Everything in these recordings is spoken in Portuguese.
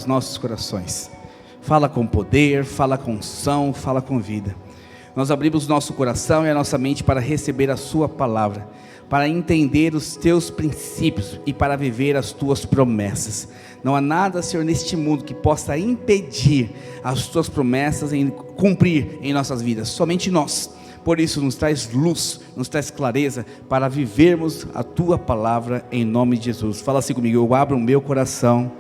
Os nossos corações. Fala com poder, fala com unção, fala com vida. Nós abrimos nosso coração e a nossa mente para receber a sua palavra, para entender os teus princípios e para viver as tuas promessas. Não há nada, Senhor, neste mundo que possa impedir as tuas promessas em cumprir em nossas vidas, somente nós. Por isso nos traz luz, nos traz clareza para vivermos a tua palavra em nome de Jesus. Fala assim comigo: eu abro o meu coração,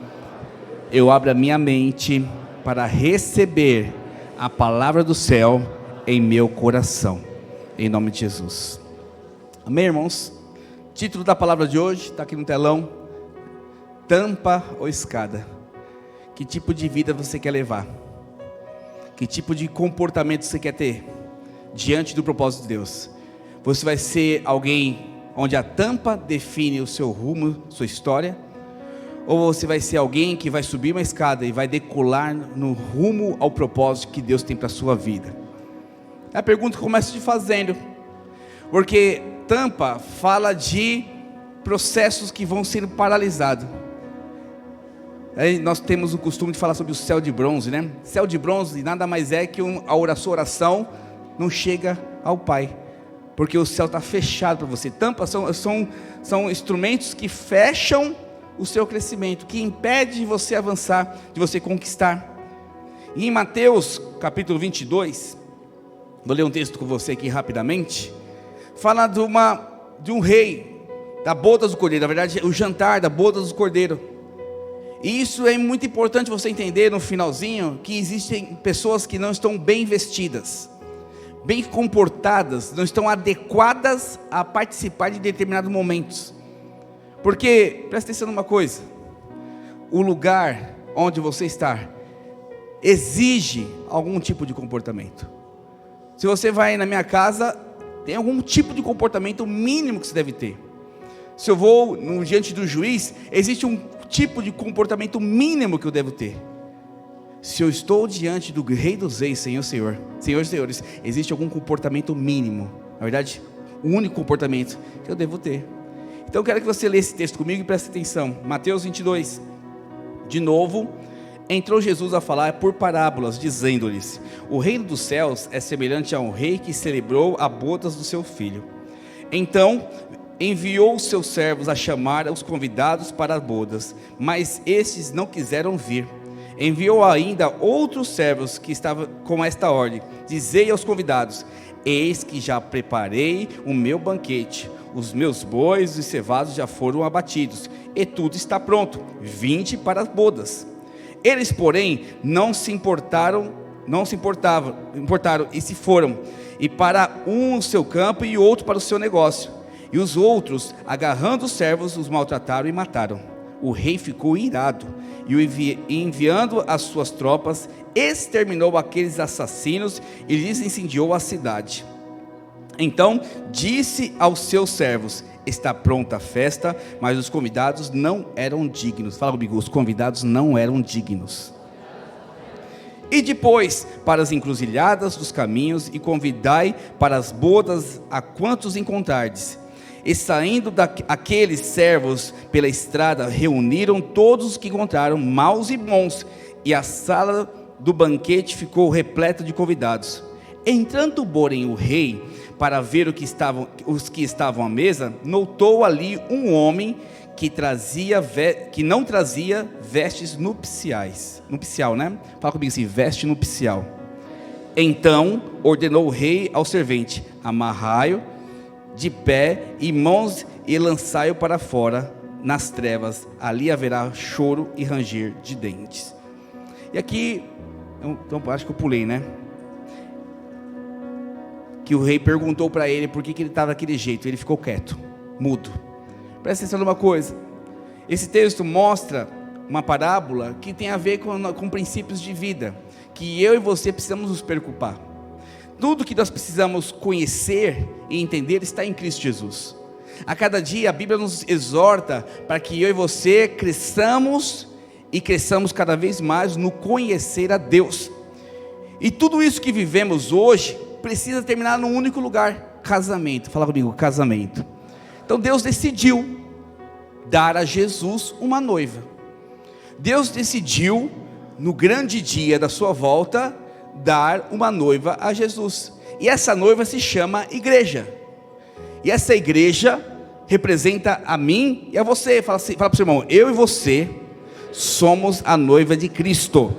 eu abro a minha mente para receber a palavra do céu em meu coração, em nome de Jesus. Amém, irmãos? Título da palavra de hoje está aqui no telão: tampa ou escada. Que tipo de vida você quer levar? Que tipo de comportamento você quer ter diante do propósito de Deus? Você vai ser alguém onde a tampa define o seu rumo, sua história? Ou você vai ser alguém que vai subir uma escada e vai decolar no rumo ao propósito que Deus tem para a sua vida? É a pergunta que começo te fazendo, porque tampa fala de processos que vão sendo paralisados. Aí nós temos o costume de falar sobre o céu de bronze, né? Céu de bronze nada mais é que a sua oração não chega ao Pai, porque o céu está fechado para você. Tampas são instrumentos que fecham o seu crescimento, que impede de você avançar, de você conquistar. E em Mateus capítulo 22, vou ler um texto com você aqui rapidamente, fala de um rei, da bodas do cordeiro, na verdade o jantar da bodas do cordeiro. E isso é muito importante você entender no finalzinho, que existem pessoas que não estão bem vestidas, bem comportadas, não estão adequadas a participar de determinados momentos. Porque, presta atenção numa coisa, o lugar onde você está exige algum tipo de comportamento. Se você vai na minha casa, tem algum tipo de comportamento mínimo que você deve ter. Se eu vou diante do juiz, existe um tipo de comportamento mínimo que eu devo ter. Se eu estou diante do Rei dos Reis, Senhor dos Senhores, existe algum comportamento mínimo, na verdade, o único comportamento que eu devo ter. Então eu quero que você leia esse texto comigo e preste atenção. Mateus 22. De novo, entrou Jesus a falar por parábolas, dizendo-lhes: o reino dos céus é semelhante a um rei que celebrou a bodas do seu filho. Então enviou os seus servos a chamar os convidados para as bodas, mas estes não quiseram vir. Enviou ainda outros servos que estavam com esta ordem: dizei aos convidados: eis que já preparei o meu banquete, os meus bois e cevados já foram abatidos, e tudo está pronto, vinde para as bodas. Eles, porém, não se importaram e se foram, e para um o seu campo e outro para o seu negócio. E os outros, agarrando os servos, os maltrataram e mataram. O rei ficou irado, e enviando as suas tropas, exterminou aqueles assassinos e lhes incendiou a cidade. Então disse aos seus servos: está pronta a festa, mas os convidados não eram dignos. Fala comigo: os convidados não eram dignos. E depois para as encruzilhadas dos caminhos, e convidai para as bodas a quantos encontrardes. E saindo aqueles servos pela estrada, reuniram todos os que encontraram, maus e bons, e a sala do banquete ficou repleta de convidados. Entrando, porém, o rei para ver os que estavam à mesa, notou ali um homem que não trazia vestes nupciais. Nupcial, né? Fala comigo assim: veste nupcial. Então ordenou o rei ao servente: amarrai-o de pé e mãos e lançai-o para fora nas trevas, ali haverá choro e ranger de dentes. E aqui, então acho que eu pulei, né? Que o rei perguntou para ele por que ele estava daquele jeito. Ele ficou quieto, mudo. Presta atenção numa coisa: esse texto mostra uma parábola que tem a ver com princípios de vida, que eu e você precisamos nos preocupar. Tudo que nós precisamos conhecer e entender está em Cristo Jesus. A cada dia a Bíblia nos exorta para que eu e você cresçamos, e cresçamos cada vez mais no conhecer a Deus. E tudo isso que vivemos hoje precisa terminar num único lugar: casamento. Fala comigo: casamento. Então Deus decidiu dar a Jesus uma noiva. Deus decidiu, no grande dia da sua volta, dar uma noiva a Jesus. E essa noiva se chama igreja. E essa igreja representa a mim e a você. Fala para o seu irmão: eu e você somos a noiva de Cristo.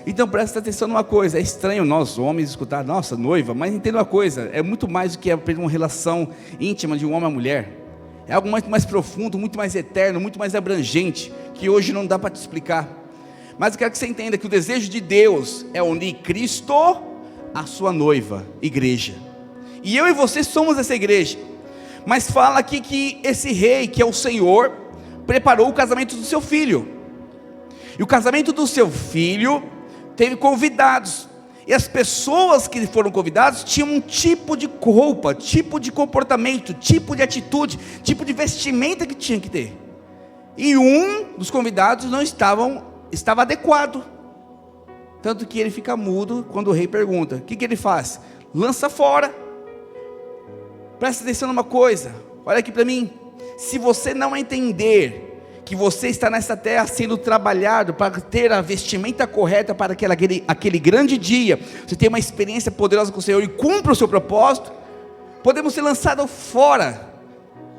Então presta atenção numa coisa. É estranho nós homens escutar nossa noiva, mas entenda uma coisa: é muito mais do que apenas uma relação íntima de um homem e mulher. É algo muito mais profundo, muito mais eterno, muito mais abrangente, que hoje não dá para te explicar. Mas eu quero que você entenda que o desejo de Deus é unir Cristo à sua noiva, igreja. E eu e você somos essa igreja. Mas fala aqui que esse rei, que é o Senhor, preparou o casamento do seu filho. E o casamento do seu filho teve convidados. E as pessoas que foram convidadas tinham um tipo de roupa, tipo de comportamento, tipo de atitude, tipo de vestimenta que tinha que ter. E um dos convidados não estava adequado. Tanto que ele fica mudo quando o rei pergunta. O que ele faz? Lança fora. Presta atenção numa coisa. Olha aqui para mim. Se você não entender que você está nessa terra sendo trabalhado para ter a vestimenta correta para aquele grande dia, você tem uma experiência poderosa com o Senhor e cumpre o seu propósito, podemos ser lançados fora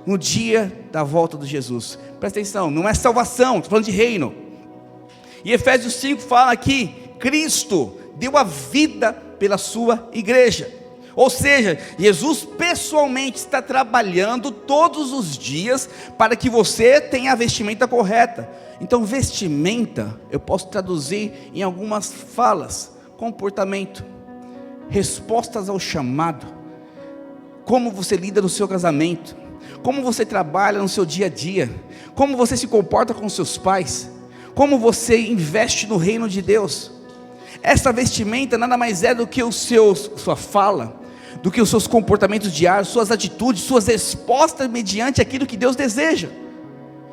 no dia da volta de Jesus. Presta atenção, não é salvação, estou falando de reino. E Efésios 5 fala aqui: Cristo deu a vida pela sua igreja. Ou seja, Jesus pessoalmente está trabalhando todos os dias para que você tenha a vestimenta correta. Então vestimenta, eu posso traduzir em algumas falas: comportamento, respostas ao chamado, como você lida no seu casamento, como você trabalha no seu dia a dia, como você se comporta com seus pais, como você investe no reino de Deus. Essa vestimenta nada mais é do que sua fala, do que os seus comportamentos diários, suas atitudes, suas respostas mediante aquilo que Deus deseja.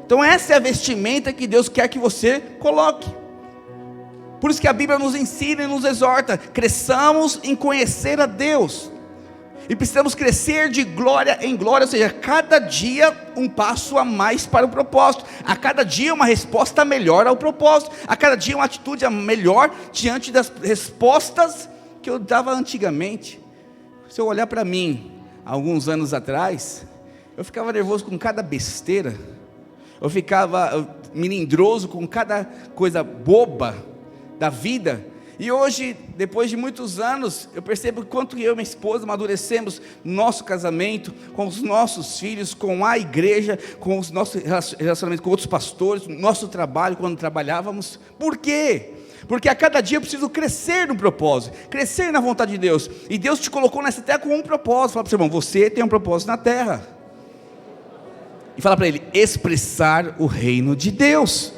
Então essa é a vestimenta que Deus quer que você coloque. Por isso que a Bíblia nos ensina e nos exorta: cresçamos em conhecer a Deus. E precisamos crescer de glória em glória, ou seja, cada dia um passo a mais para o propósito, a cada dia uma resposta melhor ao propósito, a cada dia uma atitude melhor diante das respostas que eu dava antigamente. Se eu olhar para mim, alguns anos atrás, eu ficava nervoso com cada besteira, eu ficava melindroso com cada coisa boba da vida. E hoje, depois de muitos anos, eu percebo quanto eu e minha esposa amadurecemos no nosso casamento, com os nossos filhos, com a igreja, com os nossos relacionamentos com outros pastores, no nosso trabalho, quando trabalhávamos. Por quê? Porque a cada dia eu preciso crescer no propósito, crescer na vontade de Deus. E Deus te colocou nessa terra com um propósito. Fala para o seu irmão: você tem um propósito na terra. E fala para ele: expressar o reino de Deus.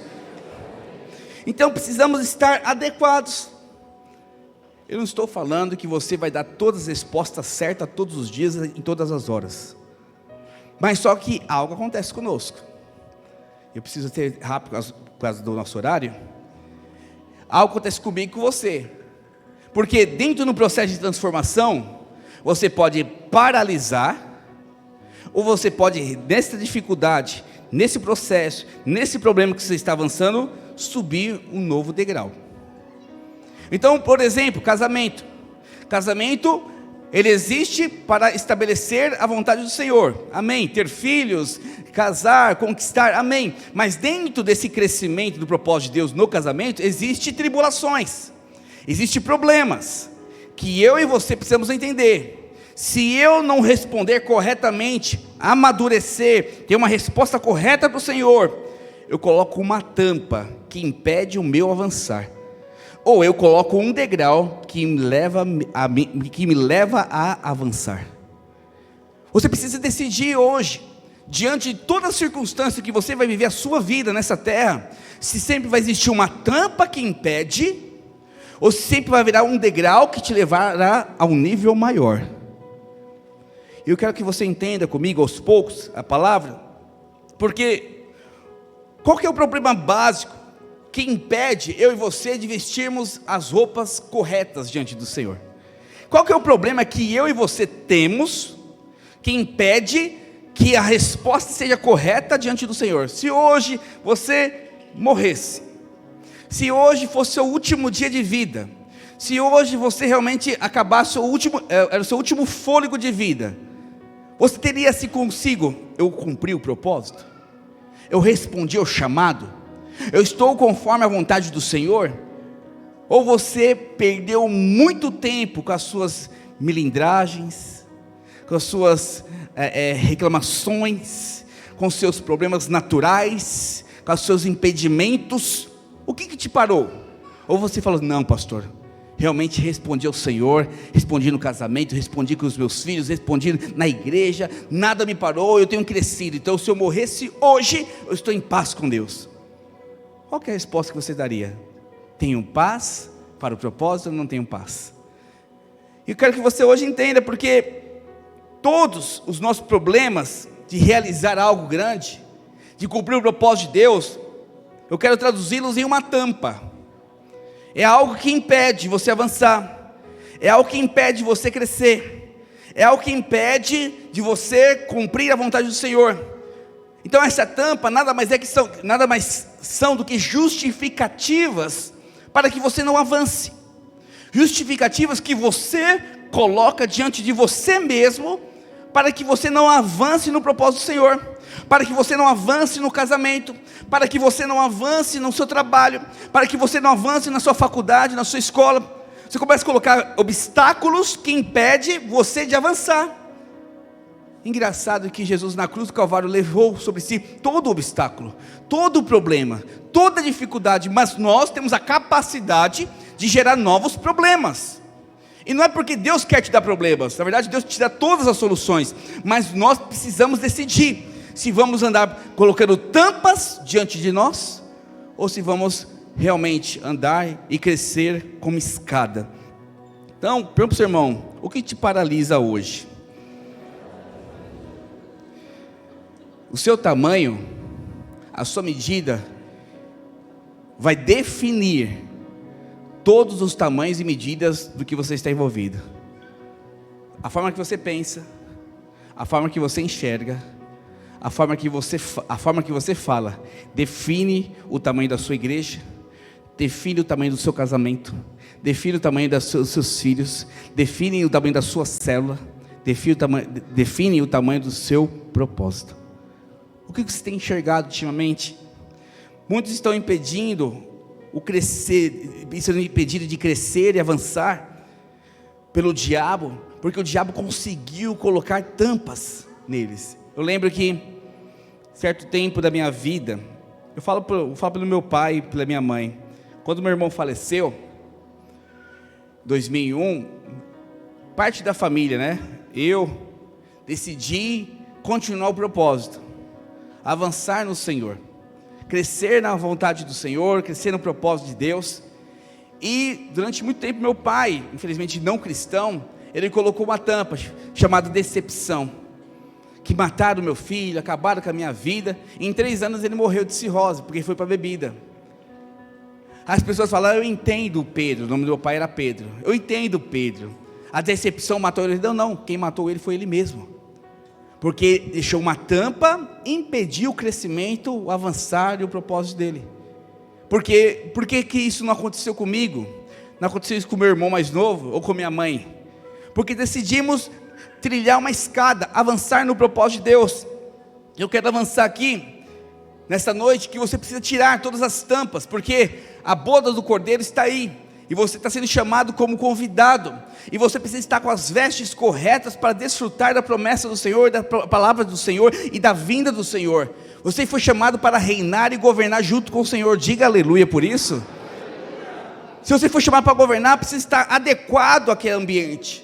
Então precisamos estar adequados. Eu não estou falando que você vai dar todas as respostas certas todos os dias, em todas as horas. Mas só que algo acontece conosco. Eu preciso ter rápido por causa do nosso horário. Algo acontece comigo e com você. Porque dentro do processo de transformação, você pode paralisar, ou você pode, nessa dificuldade, nesse processo, nesse problema que você está avançando, subir um novo degrau. Então, por exemplo, casamento, ele existe para estabelecer a vontade do Senhor, amém, ter filhos, casar, conquistar, amém, mas dentro desse crescimento do propósito de Deus no casamento, existe tribulações, existe problemas, que eu e você precisamos entender. Se eu não responder corretamente, amadurecer, ter uma resposta correta para o Senhor, eu coloco uma tampa que impede o meu avançar, ou eu coloco um degrau que me leva a avançar. Você precisa decidir hoje, diante de toda a circunstância que você vai viver a sua vida nessa terra, se sempre vai existir uma tampa que impede, ou se sempre vai virar um degrau que te levará a um nível maior. Eu quero que você entenda comigo aos poucos a palavra, porque qual que é o problema básico que impede eu e você de vestirmos as roupas corretas diante do Senhor? Qual que é o problema que eu e você temos, que impede que a resposta seja correta diante do Senhor? Se hoje você morresse, se hoje fosse seu último dia de vida, se hoje você realmente acabasse era o seu último fôlego de vida, você teria assim consigo: eu cumpri o propósito, eu respondi ao chamado, eu estou conforme a vontade do Senhor? Ou você perdeu muito tempo com as suas milindragens, com as suas reclamações, com os seus problemas naturais, com os seus impedimentos? O que te parou? Ou você falou: não, pastor, realmente respondi ao Senhor, respondi no casamento, respondi com os meus filhos, respondi na igreja, nada me parou, eu tenho crescido, então se eu morresse hoje, eu estou em paz com Deus. Qual que é a resposta que você daria? Tenho paz para o propósito ou não tenho paz? E eu quero que você hoje entenda, porque todos os nossos problemas de realizar algo grande, de cumprir o propósito de Deus, eu quero traduzi-los em uma tampa. É algo que impede você avançar, é algo que impede você crescer, é algo que impede de você cumprir a vontade do Senhor. Então essa tampa nada mais são do que justificativas para que você não avance, justificativas que você coloca diante de você mesmo, para que você não avance no propósito do Senhor, para que você não avance no casamento, para que você não avance no seu trabalho, para que você não avance na sua faculdade, na sua escola. Você começa a colocar obstáculos que impedem você de avançar. Engraçado que Jesus na cruz do Calvário levou sobre si todo o obstáculo, todo o problema, toda a dificuldade, mas nós temos a capacidade de gerar novos problemas. E não é porque Deus quer te dar problemas, na verdade Deus te dá todas as soluções, mas nós precisamos decidir se vamos andar colocando tampas diante de nós, ou se vamos realmente andar e crescer como escada. Então, pergunta para o seu irmão: o que te paralisa hoje? O seu tamanho, a sua medida, vai definir todos os tamanhos e medidas do que você está envolvido. A forma que você pensa, a forma que você enxerga, a forma que você fala, define o tamanho da sua igreja, define o tamanho do seu casamento, define o tamanho dos seus filhos, define o tamanho da sua célula, define o tamanho do seu propósito. O que você tem enxergado ultimamente? Muitos estão impedindo de crescer e avançar pelo diabo, porque o diabo conseguiu colocar tampas neles. Eu lembro que certo tempo da minha vida, eu falo pelo meu pai e pela minha mãe, quando meu irmão faleceu, 2001, parte da família, né? Eu decidi continuar o propósito, avançar no Senhor, crescer na vontade do Senhor, crescer no propósito de Deus. E durante muito tempo meu pai, infelizmente não cristão, ele colocou uma tampa chamada decepção, que mataram meu filho, acabaram com a minha vida. Em 3 anos ele morreu de cirrose, porque foi para bebida. As pessoas falam: eu entendo o Pedro, o nome do meu pai era Pedro, eu entendo o Pedro, a decepção matou ele. Não, quem matou ele foi ele mesmo, porque deixou uma tampa, impediu o crescimento, o avançar e o propósito dele. Por que isso não aconteceu comigo? Não aconteceu isso com meu irmão mais novo, ou com minha mãe? Porque decidimos trilhar uma escada, avançar no propósito de Deus. Eu quero avançar aqui, nesta noite, que você precisa tirar todas as tampas, porque a boda do Cordeiro está aí, e você está sendo chamado como convidado, e você precisa estar com as vestes corretas para desfrutar da promessa do Senhor, da palavra do Senhor e da vinda do Senhor. Você foi chamado para reinar e governar junto com o Senhor. Diga aleluia por isso. Se você for chamado para governar, precisa estar adequado àquele ambiente,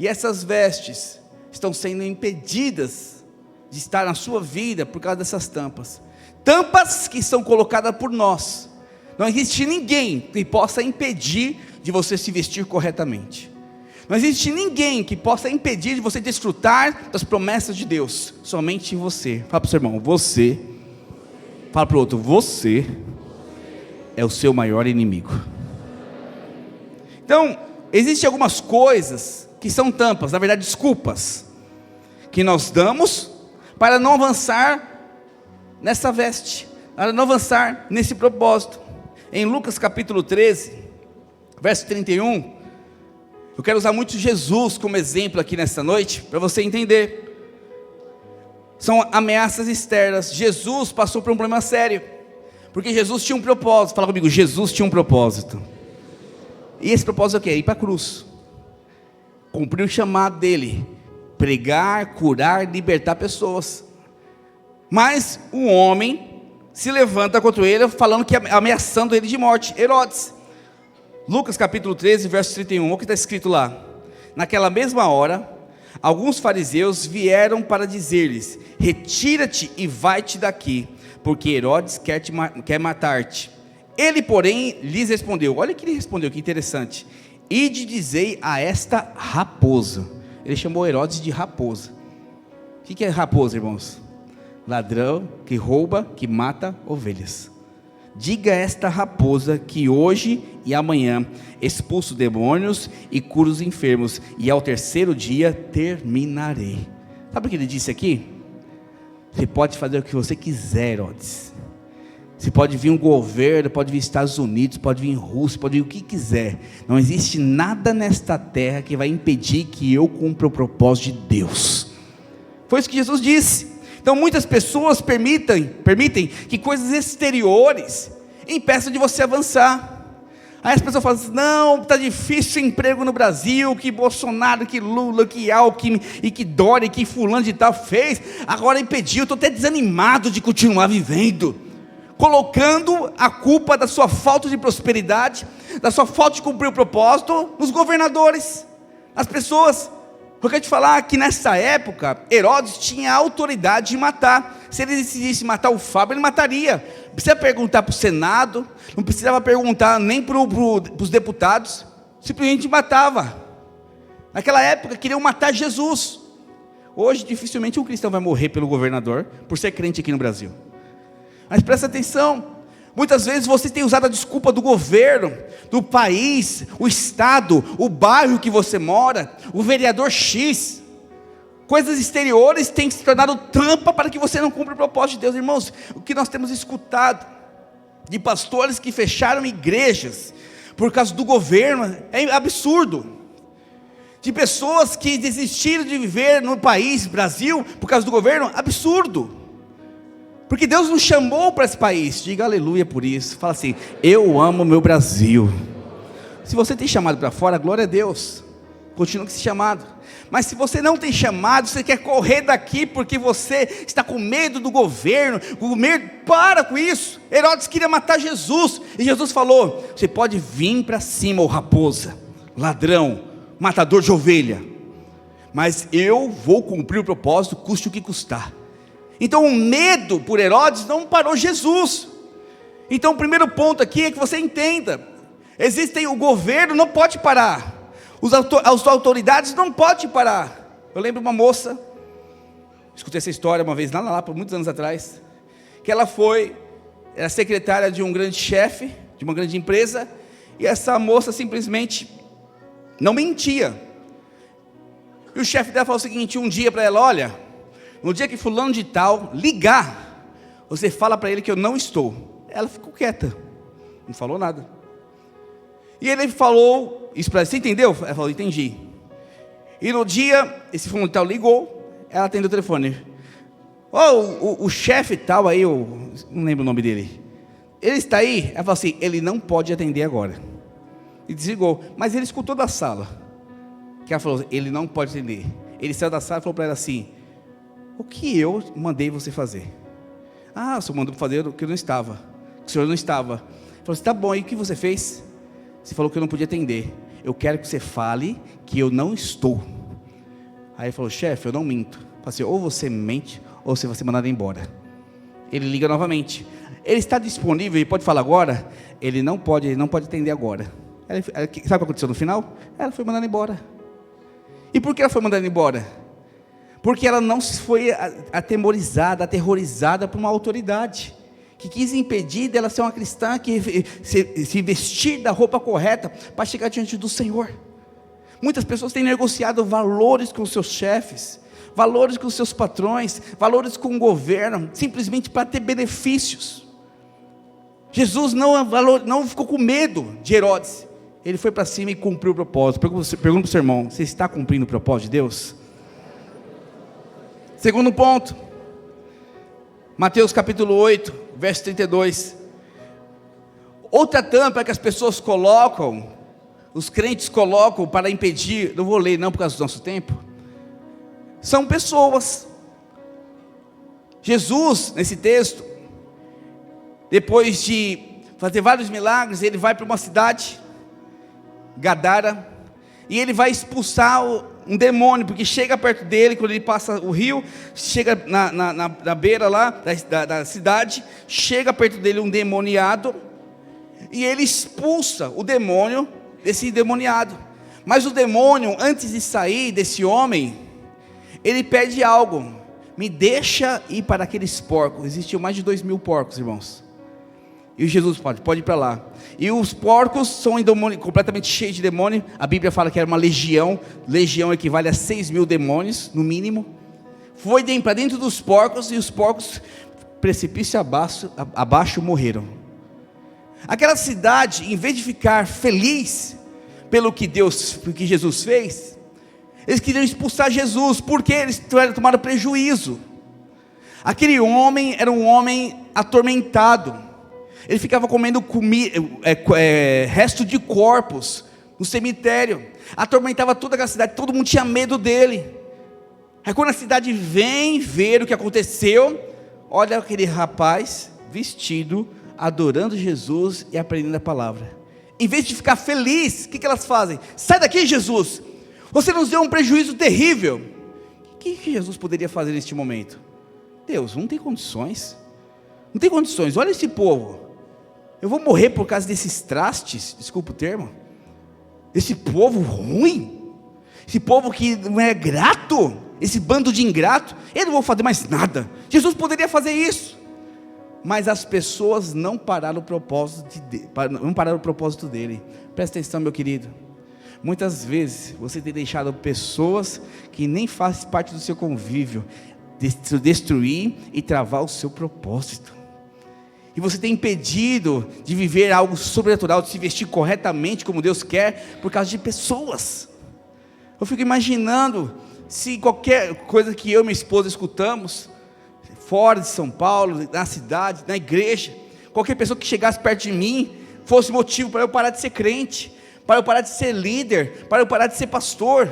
e essas vestes estão sendo impedidas de estar na sua vida por causa dessas tampas que são colocadas por nós. Não existe ninguém que possa impedir de você se vestir corretamente. Não existe ninguém que possa impedir de você desfrutar das promessas de Deus. Somente você. Fala para o seu irmão: você. Fala para o outro: você é o seu maior inimigo. Então, existem algumas coisas que são tampas, na verdade desculpas, que nós damos para não avançar nessa veste, para não avançar nesse propósito, em Lucas capítulo 13, verso 31, eu quero usar muito Jesus como exemplo aqui nessa noite, para você entender. São ameaças externas. Jesus passou por um problema sério, porque Jesus tinha um propósito. Fala comigo, Jesus tinha um propósito. E esse propósito é o quê? Ir para a cruz, cumprir o chamado dele, pregar, curar, libertar pessoas. Mas um homem se levanta contra ele, falando que ameaçando ele de morte, Herodes. Lucas capítulo 13, verso 31, olha o que está escrito lá. Naquela mesma hora, alguns fariseus vieram para dizer-lhes: retira-te e vai-te daqui, porque Herodes quer matar-te. Ele, porém, lhes respondeu, olha o que ele respondeu, que interessante: ide dizei a esta raposa. Ele chamou Herodes de raposa. O que é raposa, irmãos? Ladrão que rouba, que mata ovelhas. Diga a esta raposa que hoje e amanhã expulso demônios e curo os enfermos, e ao terceiro dia terminarei. Sabe o que ele disse aqui? Você pode fazer o que você quiser, Herodes. Você pode vir um governo, pode vir Estados Unidos, pode vir Rússia, pode vir o que quiser. Não existe nada nesta terra que vai impedir que eu cumpra o propósito de Deus. Foi isso que Jesus disse. Então muitas pessoas permitem que coisas exteriores impeçam de você avançar. Aí as pessoas falam assim: não, está difícil o emprego no Brasil, que Bolsonaro, que Lula, que Alckmin, e que Dória, que fulano de tal fez, agora impediu, estou até desanimado de continuar vivendo, colocando a culpa da sua falta de prosperidade, da sua falta de cumprir o propósito, nos governadores, nas pessoas. Eu quero te falar que nessa época, Herodes tinha a autoridade de matar. Se ele decidisse matar o Fábio, ele mataria. Não precisa perguntar para o Senado, não precisava perguntar nem para os deputados, simplesmente matava. Naquela época queriam matar Jesus. Hoje dificilmente um cristão vai morrer pelo governador, por ser crente aqui no Brasil. Mas presta atenção, muitas vezes você tem usado a desculpa do governo, do país, o estado, o bairro que você mora, o vereador X. Coisas exteriores têm se tornado trampa para que você não cumpra o propósito de Deus. Irmãos, o que nós temos escutado de pastores que fecharam igrejas por causa do governo é absurdo. De pessoas que desistiram de viver no país, Brasil, por causa do governo, absurdo. Porque Deus nos chamou para esse país. Diga aleluia por isso. Fala assim: eu amo meu Brasil. Se você tem chamado para fora, glória a Deus, continua com esse chamado. Mas se você não tem chamado, você quer correr daqui porque você está com medo do governo, com medo, para com isso. Herodes queria matar Jesus, e Jesus falou: você pode vir para cima, ô raposa, ladrão, matador de ovelha, mas eu vou cumprir o propósito, custe o que custar. Então o medo por Herodes não parou Jesus. Então o primeiro ponto aqui é que você entenda, o governo não pode parar, as autoridades não podem parar. Eu lembro uma moça, escutei essa história uma vez lá por muitos anos atrás, que ela era secretária de um grande chefe, de uma grande empresa, e essa moça simplesmente não mentia. E o chefe dela falou o seguinte um dia para ela: olha, no dia que fulano de tal ligar, você fala para ele que eu não estou. Ela ficou quieta, não falou nada. E ele falou isso para ela: você entendeu? Ela falou: entendi. E no dia, esse fulano de tal ligou, ela atendeu o telefone. O chefe tal aí, eu não lembro o nome dele, ele está aí? Ela falou assim: ele não pode atender agora. E desligou. Mas ele escutou da sala, que ela falou: ele não pode atender. Ele saiu da sala e falou para ela assim: o que eu mandei você fazer? O senhor mandou fazer o que eu não estava. O senhor não estava. Ele falou assim: tá bom, e o que você fez? Você falou que eu não podia atender. Eu quero que você fale que eu não estou. Aí ele falou: chefe, eu não minto. Eu falei assim: ou você mente, ou você vai ser mandado embora. Ele liga novamente: ele está disponível e pode falar agora? Ele não pode atender agora. Sabe o que aconteceu no final? Ela foi mandada embora. E por que ela foi mandada embora? Porque ela não foi aterrorizada por uma autoridade que quis impedir dela ser uma cristã, que se vestir da roupa correta para chegar diante do Senhor. Muitas pessoas têm negociado valores com os seus chefes, valores com os seus patrões, valores com o governo, simplesmente para ter benefícios. Jesus não ficou com medo de Herodes. Ele foi para cima e cumpriu o propósito. Pergunta para o seu irmão: você está cumprindo o propósito de Deus? Segundo ponto, Mateus capítulo 8, verso 32. Outra tampa que as pessoas colocam, os crentes colocam para impedir, não vou ler não por causa do nosso tempo, são pessoas. Jesus, nesse texto, depois de fazer vários milagres, ele vai para uma cidade, Gadara, e ele vai expulsar um demônio, porque chega perto dele, quando ele passa o rio, chega na beira lá da cidade, chega perto dele um demoniado, e ele expulsa o demônio desse endemoniado. Mas o demônio, antes de sair desse homem, ele pede algo: me deixa ir para aqueles porcos. Existiam mais de 2.000 porcos, irmãos. E Jesus pode ir para lá. E os porcos são completamente cheios de demônio. A Bíblia fala que era uma legião. Legião equivale a 6.000 demônios, no mínimo. Foi para dentro dos porcos, e os porcos, precipício abaixo, morreram. Aquela cidade, em vez de ficar feliz pelo que Jesus fez, eles queriam expulsar Jesus, porque eles tomaram prejuízo. Aquele homem era um homem atormentado. Ele ficava comendo resto de corpos no cemitério. Atormentava toda aquela cidade, todo mundo tinha medo dele. Aí quando a cidade vem ver o que aconteceu, olha aquele rapaz vestido, adorando Jesus e aprendendo a palavra. Em vez de ficar feliz, o que elas fazem? Sai daqui, Jesus, você nos deu um prejuízo terrível. O que Jesus poderia fazer neste momento? Deus, não tem condições. Não tem condições, olha esse povo. Eu vou morrer por causa desses trastes, desculpa o termo, esse povo ruim, esse povo que não é grato, esse bando de ingrato. Eu não vou fazer mais nada. Jesus poderia fazer isso, mas as pessoas não pararam o propósito dele. Presta atenção, meu querido. Muitas vezes você tem deixado pessoas que nem fazem parte do seu convívio destruir e travar o seu propósito. E você tem impedido de viver algo sobrenatural, de se vestir corretamente como Deus quer, por causa de pessoas. Eu fico imaginando, se qualquer coisa que eu e minha esposa escutamos, fora de São Paulo, na cidade, na igreja, qualquer pessoa que chegasse perto de mim, fosse motivo para eu parar de ser crente, para eu parar de ser líder, para eu parar de ser pastor.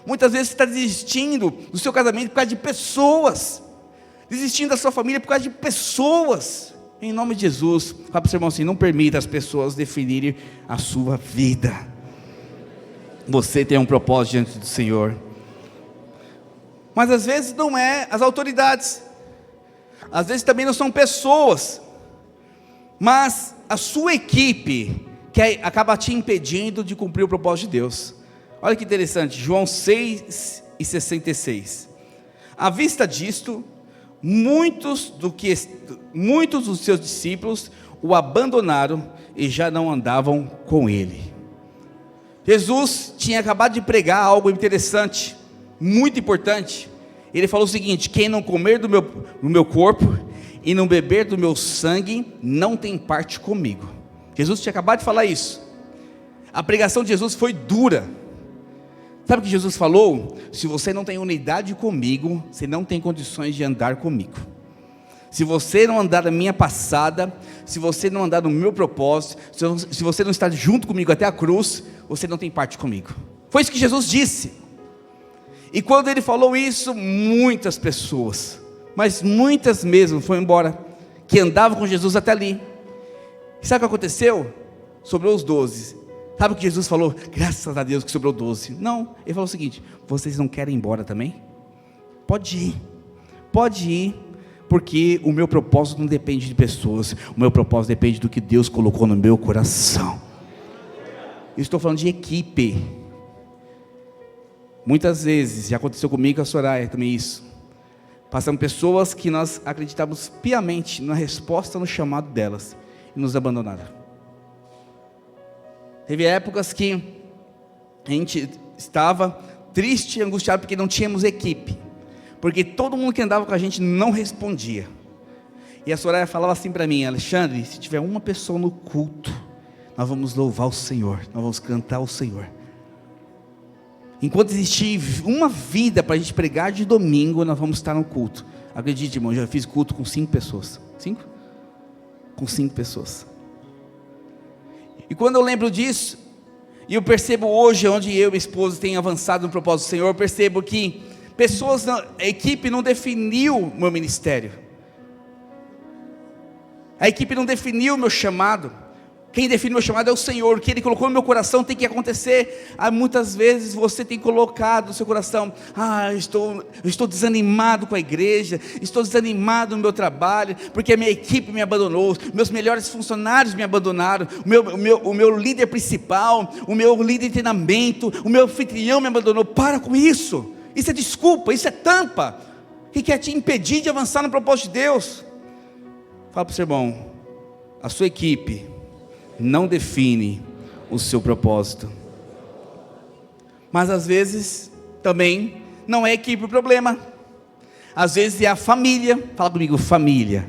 Muitas vezes você está desistindo do seu casamento por causa de pessoas, desistindo da sua família por causa de pessoas. Em nome de Jesus, fala para o seu irmão assim: não permita as pessoas definirem a sua vida. Você tem um propósito diante do Senhor. Mas às vezes não é as autoridades, às vezes também não são pessoas, mas a sua equipe que acaba te impedindo de cumprir o propósito de Deus. Olha que interessante, João 6:66. À vista disto, muitos dos seus discípulos o abandonaram e já não andavam com ele. Jesus tinha acabado de pregar algo interessante, muito importante. Ele falou o seguinte: quem não comer do meu corpo e não beber do meu sangue, não tem parte comigo. Jesus tinha acabado de falar isso. A pregação de Jesus foi dura. Sabe o que Jesus falou? Se você não tem unidade comigo, você não tem condições de andar comigo. Se você não andar na minha passada, se você não andar no meu propósito, se você não estar junto comigo até a cruz, você não tem parte comigo. Foi isso que Jesus disse. E quando ele falou isso, muitas pessoas, mas muitas mesmo, foram embora, que andavam com Jesus até ali. E sabe o que aconteceu? Sobrou os 12. Sabe o que Jesus falou? Graças a Deus que sobrou 12. Não, ele falou o seguinte: vocês não querem ir embora também? Pode ir, porque o meu propósito não depende de pessoas, o meu propósito depende do que Deus colocou no meu coração. Eu estou falando de equipe. Muitas vezes, já aconteceu comigo com a Soraya também isso, passamos pessoas que nós acreditávamos piamente na resposta, no chamado delas, e nos abandonaram. Teve épocas que a gente estava triste e angustiado porque não tínhamos equipe, porque todo mundo que andava com a gente não respondia. E a Soraya falava assim para mim: Alexandre, se tiver uma pessoa no culto, nós vamos louvar o Senhor, nós vamos cantar o Senhor. Enquanto existir uma vida para a gente pregar de domingo, nós vamos estar no culto. Acredite, irmão, já fiz culto com 5 pessoas. 5? Com 5 pessoas. E quando eu lembro disso, e eu percebo hoje, onde eu e minha esposa tem avançado no propósito do Senhor, eu percebo que pessoas, a equipe não definiu o meu ministério. A equipe não definiu o meu chamado. Quem define o meu chamado é o Senhor. O que Ele colocou no meu coração tem que acontecer. Muitas vezes você tem colocado no seu coração: eu estou desanimado com a igreja, estou desanimado no meu trabalho, porque a minha equipe me abandonou, meus melhores funcionários me abandonaram, o meu líder principal, o meu líder de treinamento, o meu anfitrião me abandonou. Para com isso. Isso é desculpa, isso é tampa, que quer te impedir de avançar no propósito de Deus. Fala para o seu irmão: a sua equipe não define o seu propósito. Mas às vezes também não é a equipe o problema. Às vezes é a família. Fala comigo: família.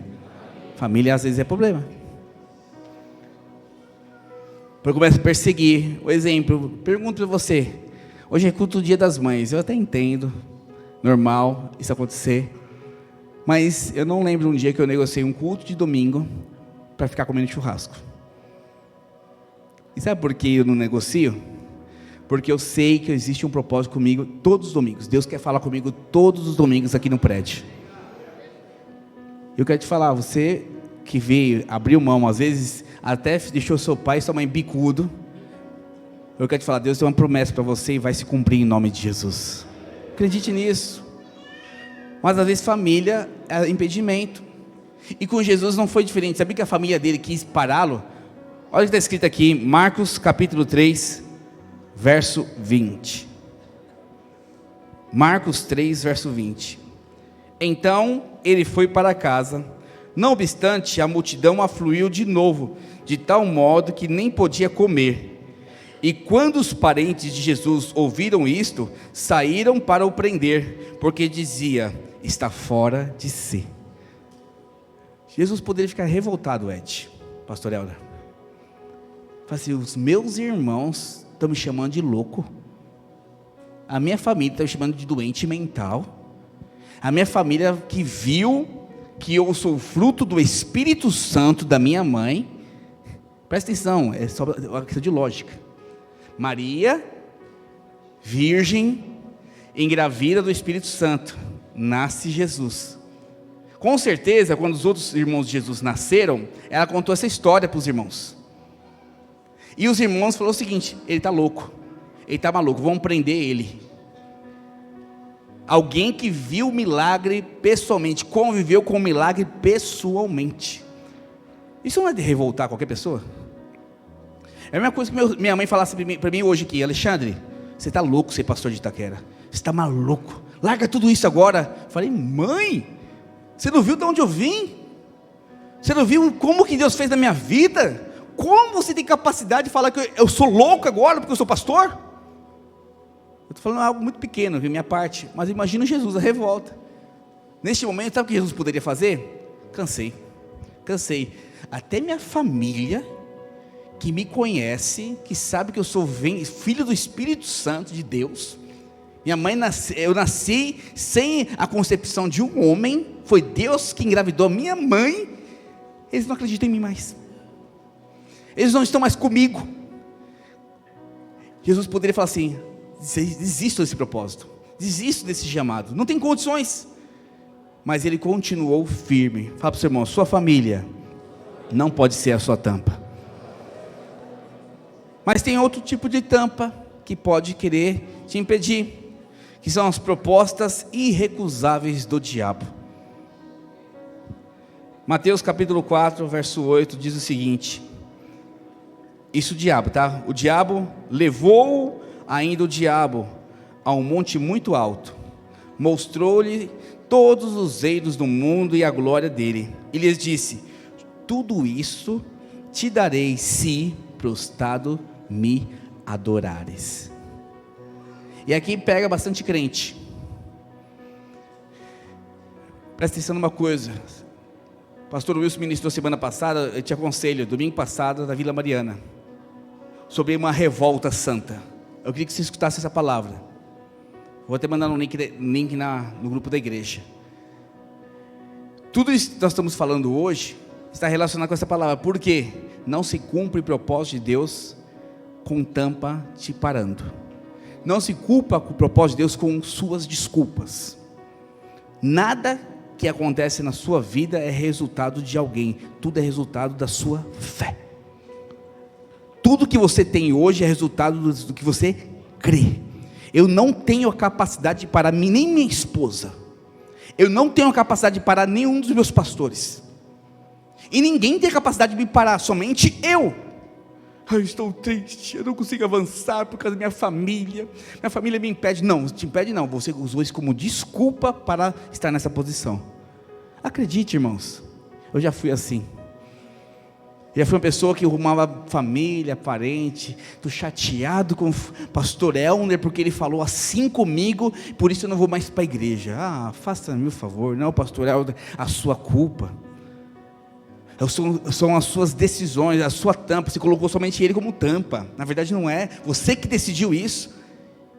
Família às vezes é problema. Porque começa a perseguir. O exemplo, pergunto para você: hoje é culto do Dia das Mães. Eu até entendo, normal isso acontecer. Mas eu não lembro um dia que eu negociei um culto de domingo para ficar comendo churrasco. E sabe por que eu não negocio? Porque eu sei que existe um propósito comigo todos os domingos. Deus quer falar comigo todos os domingos aqui no prédio. Eu quero te falar: você que veio, abriu mão, às vezes até deixou seu pai e sua mãe bicudo, eu quero te falar: Deus tem uma promessa para você e vai se cumprir em nome de Jesus. Acredite nisso. Mas às vezes família é impedimento. E com Jesus não foi diferente. Sabia que a família dele quis pará-lo? Olha o que está escrito aqui, Marcos capítulo 3, verso 20. Marcos 3, verso 20. Então ele foi para casa. Não obstante, a multidão afluiu de novo, de tal modo que nem podia comer. E quando os parentes de Jesus ouviram isto, saíram para o prender, porque dizia: está fora de si. Jesus poderia ficar revoltado, pastor Helder. Fala assim: os meus irmãos estão me chamando de louco, a minha família está me chamando de doente mental, a minha família que viu que eu sou fruto do Espírito Santo da minha mãe. Presta atenção, é só uma questão de lógica. Maria, virgem, engravida do Espírito Santo, nasce Jesus. Com certeza, quando os outros irmãos de Jesus nasceram, ela contou essa história para os irmãos. E os irmãos falaram o seguinte: ele está louco, ele está maluco, vamos prender ele. Alguém que viu o milagre pessoalmente, conviveu com o milagre pessoalmente. Isso não é de revoltar qualquer pessoa? É a mesma coisa que minha mãe falasse para mim hoje aqui: Alexandre, você está louco ser pastor de Itaquera, você está maluco, larga tudo isso agora. Eu falei: mãe, você não viu de onde eu vim? Você não viu como que Deus fez na minha vida? Como você tem capacidade de falar que eu sou louco agora porque eu sou pastor? Eu estou falando algo muito pequeno, viu, minha parte, mas imagina Jesus, a revolta. Neste momento, sabe o que Jesus poderia fazer? Cansei. Até minha família, que me conhece, que sabe que eu sou filho do Espírito Santo de Deus. Minha mãe eu nasci sem a concepção de um homem, foi Deus que engravidou minha mãe. Eles não acreditam em mim mais, eles não estão mais comigo. Jesus poderia falar assim: desisto desse propósito, desisto desse chamado, não tem condições. Mas ele continuou firme. Fala para o seu irmão: sua família não pode ser a sua tampa. Mas tem outro tipo de tampa que pode querer te impedir, que são as propostas irrecusáveis do diabo. Mateus capítulo 4, verso 8 diz o seguinte: isso o diabo, tá? O diabo levou ainda o diabo a um monte muito alto, mostrou-lhe todos os reinos do mundo e a glória dele, e lhes disse: tudo isso te darei se prostrado me adorares. E aqui pega bastante crente. Presta atenção numa coisa: Pastor Wilson ministrou semana passada, eu te aconselho, domingo passado, da Vila Mariana, sobre uma revolta santa. Eu queria que você escutasse essa palavra. Vou até mandar um link no grupo da igreja. Tudo isso que nós estamos falando hoje está relacionado com essa palavra. Por quê? Não se cumpre o propósito de Deus com tampa te parando. Não se culpa com o propósito de Deus com suas desculpas. Nada que acontece na sua vida é resultado de alguém. Tudo é resultado da sua fé. Tudo que você tem hoje é resultado do que você crê. Eu não tenho a capacidade de parar nem minha esposa. Eu não tenho a capacidade de parar nenhum dos meus pastores. E ninguém tem a capacidade de me parar, somente eu. Eu estou triste, eu não consigo avançar por causa da minha família. Minha família me impede. Não, te impede não. Você usou isso como desculpa para estar nessa posição. Acredite, irmãos, eu já fui assim. Já fui uma pessoa que arrumava família, parente. Estou chateado com o pastor Elner, porque ele falou assim comigo, por isso eu não vou mais para a igreja. Faça-me o favor, não, pastor Elner, a sua culpa. São as suas decisões, a sua tampa. Você colocou somente ele como tampa. Na verdade não é, você que decidiu isso,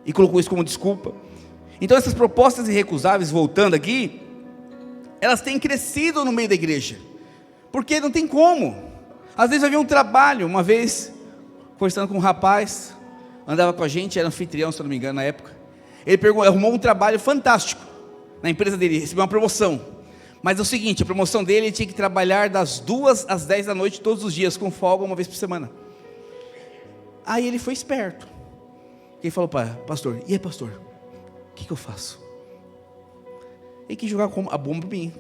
e colocou isso como desculpa. Então essas propostas irrecusáveis, voltando aqui, elas têm crescido no meio da igreja, porque não tem como. Às vezes havia um trabalho, uma vez, conversando com um rapaz, andava com a gente, era anfitrião, se eu não me engano, na época. Ele arrumou um trabalho fantástico, na empresa dele, recebeu uma promoção. Mas é o seguinte, a promoção dele, ele tinha que trabalhar das 2 às 10 da noite, todos os dias, com folga, uma vez por semana. Aí ele foi esperto. Ele falou para pastor, e aí pastor, o que eu faço? Ele quis jogar a bomba para mim,